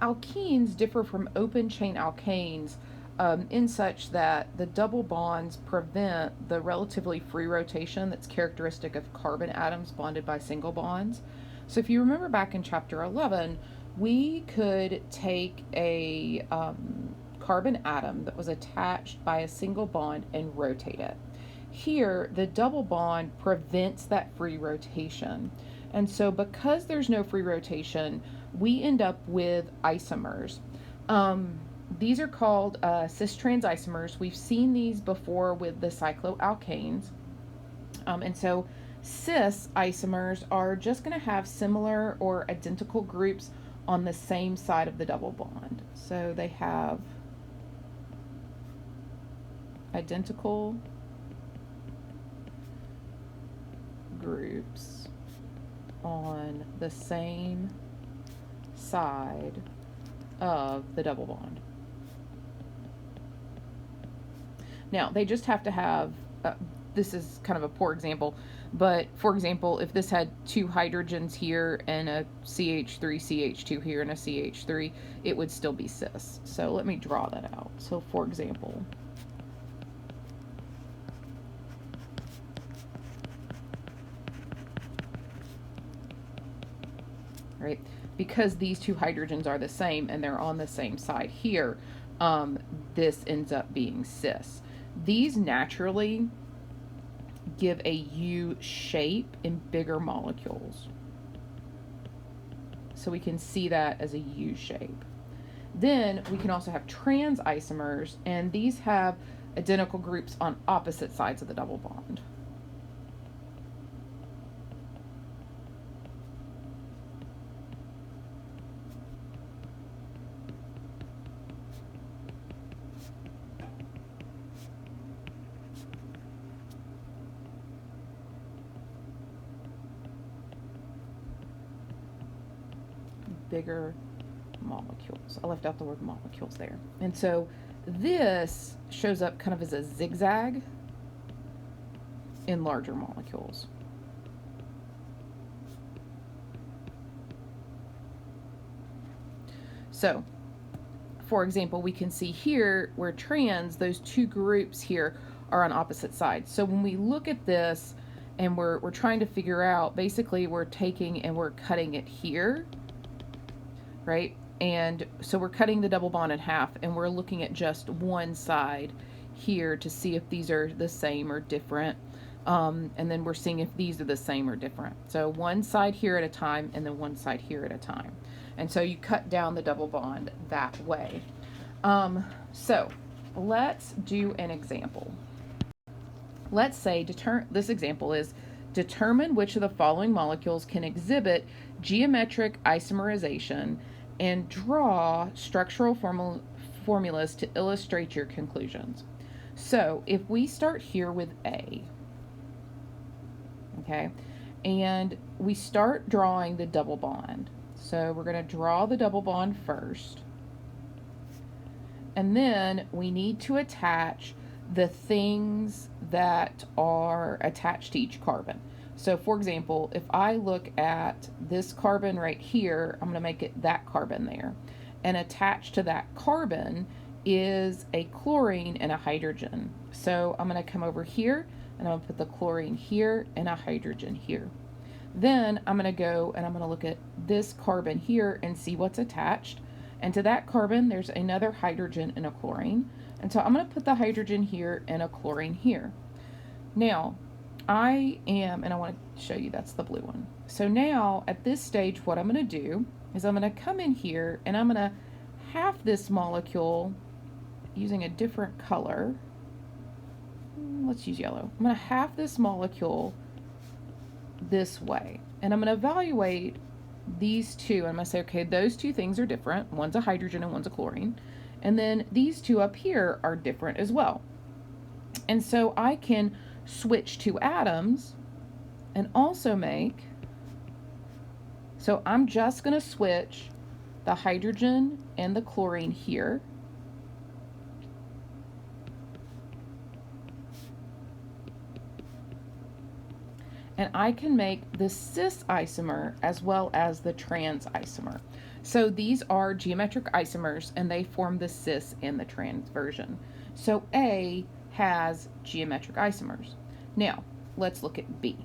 alkenes differ from open chain alkanes in such that the double bonds prevent the relatively free rotation that's characteristic of carbon atoms bonded by single bonds. So if you remember back in chapter 11, we could take a carbon atom that was attached by a single bond and rotate it. Here, the double bond prevents that free rotation. And so, because there's no free rotation, we end up with isomers. These are called cis-trans isomers. We've seen these before with the cycloalkanes. And so, cis isomers are just going to have similar or identical groups on the same side of the double bond. So, they have identical groups on the same side of the double bond. Now, they just have to have, this is kind of a poor example, but for example, if this had two hydrogens here and a CH3, CH2 here and a CH3, it would still be cis. So let me draw that out. So for example, right, because these two hydrogens are the same and they're on the same side here, this ends up being cis. These naturally give a U shape in bigger molecules. So we can see that as a U shape. Then we can also have trans isomers, and these have identical groups on opposite sides of the double bond. Bigger molecules. I left out the word molecules there. And so this shows up kind of as a zigzag in larger molecules. So, for example, we can see here where trans, those two groups here are on opposite sides. So when we look at this and we're trying to figure out, basically we're taking and we're cutting it here, right? And so we're cutting the double bond in half and we're looking at just one side here to see if these are the same or different. And then we're seeing if these are the same or different. So one side here at a time and then one side here at a time. And so you cut down the double bond that way. So let's do an example. Let's say this example is determine which of the following molecules can exhibit geometric isomerization and draw structural formulas to illustrate your conclusions. So if we start here with A, okay, and we start drawing the double bond. So we're going to draw the double bond first. And then we need to attach the things that are attached to each carbon. So for example, if I look at this carbon right here, I'm going to make it that carbon there. And attached to that carbon is a chlorine and a hydrogen. So I'm going to come over here and I'm going to put the chlorine here and a hydrogen here. Then I'm going to go and I'm going to look at this carbon here and see what's attached. And to that carbon, there's another hydrogen and a chlorine. And so I'm going to put the hydrogen here and a chlorine here. Now, and I want to show you that's the blue one. So now at this stage, what I'm going to do is I'm going to come in here and I'm going to half this molecule using a different color. Let's use yellow. I'm going to half this molecule this way. And I'm going to evaluate these two. I'm going to say, okay, those two things are different. One's a hydrogen and one's a chlorine. And then these two up here are different as well. And so I can switch to atoms and also make, so I'm just going to switch the hydrogen and the chlorine here. and I can make the cis isomer as well as the trans isomer. So these are geometric isomers, and they form the cis and the trans version. So A has geometric isomers. Now, let's look at B,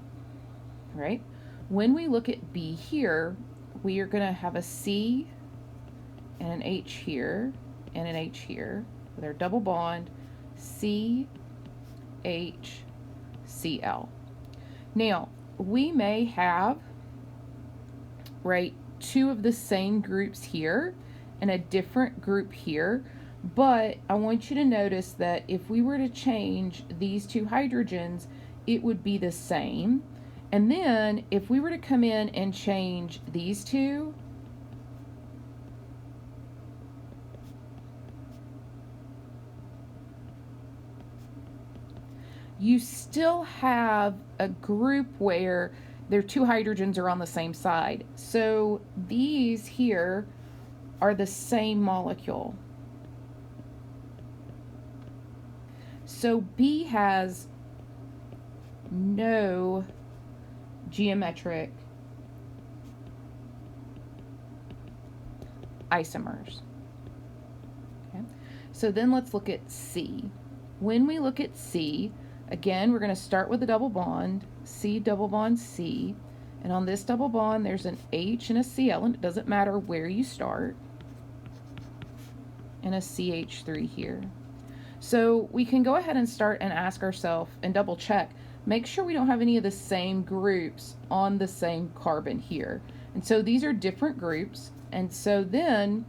right? When we look at B here, we are going to have a C and an H here and an H here with our double bond C, H, Cl. Now, we may have, right, two of the same groups here and a different group here, but I want you to notice that if we were to change these two hydrogens, it would be the same. And then if we were to come in and change these two, you still have a group where their two hydrogens are on the same side. So these here are the same molecule. So B has no geometric isomers. Okay. So then let's look at C. When we look at C, again, we're going to start with a double bond, C double bond C, and on this double bond there's an H and a Cl, and it doesn't matter where you start, and a CH3 here. So we can go ahead and start and ask ourselves and double check, make sure we don't have any of the same groups on the same carbon here. And so these are different groups, and so then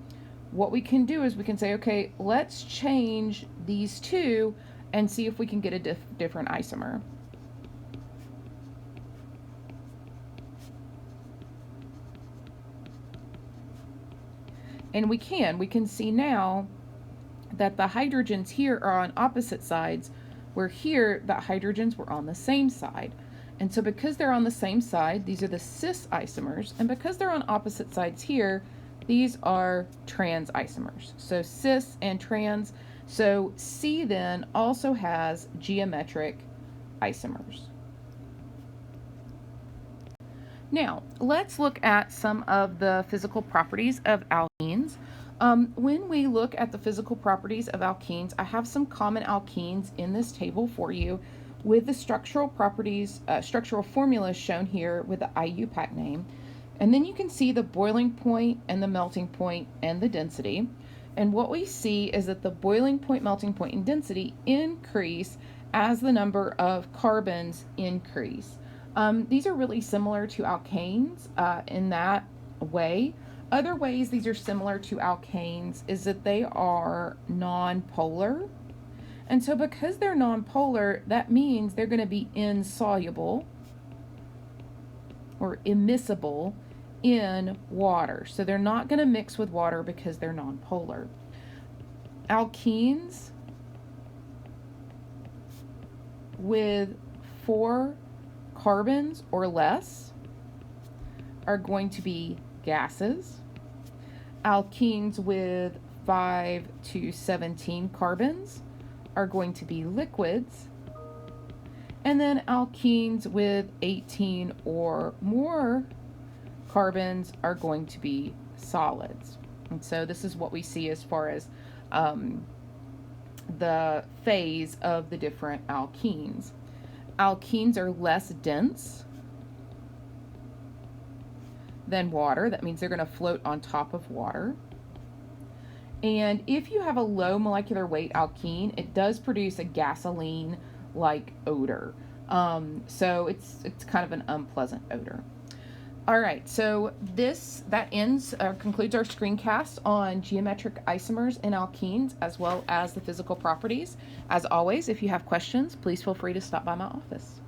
what we can do is we can say, okay, let's change these two and see if we can get a different isomer. And we can see now that the hydrogens here are on opposite sides, where here the hydrogens were on the same side. And so because they're on the same side, these are the cis isomers, and because they're on opposite sides here, these are trans isomers. So cis and trans. So C then also has geometric isomers. Now, let's look at some of the physical properties of alkenes. When we look at the physical properties of alkenes, I have some common alkenes in this table for you with the structural properties, structural formulas shown here with the IUPAC name. And then you can see the boiling point and the melting point and the density. And what we see is that the boiling point, melting point, and density increase as the number of carbons increase. These are really similar to alkanes in that way. Other ways these are similar to alkanes is that they are nonpolar. And so because they're nonpolar, that means they're going to be insoluble or immiscible in water. So they're not going to mix with water because they're nonpolar. Alkenes with 4 carbons or less are going to be gases. Alkenes with 5 to 17 carbons are going to be liquids. And then alkenes with 18 or more carbons are going to be solids. And so this is what we see as far as the phase of the different alkenes. Alkenes are less dense than water. That means they're going to float on top of water. And if you have a low molecular weight alkene, it does produce a gasoline-like odor. So it's kind of an unpleasant odor. All right, so that concludes our screencast on geometric isomers in alkenes as well as the physical properties. As always, if you have questions, please feel free to stop by my office.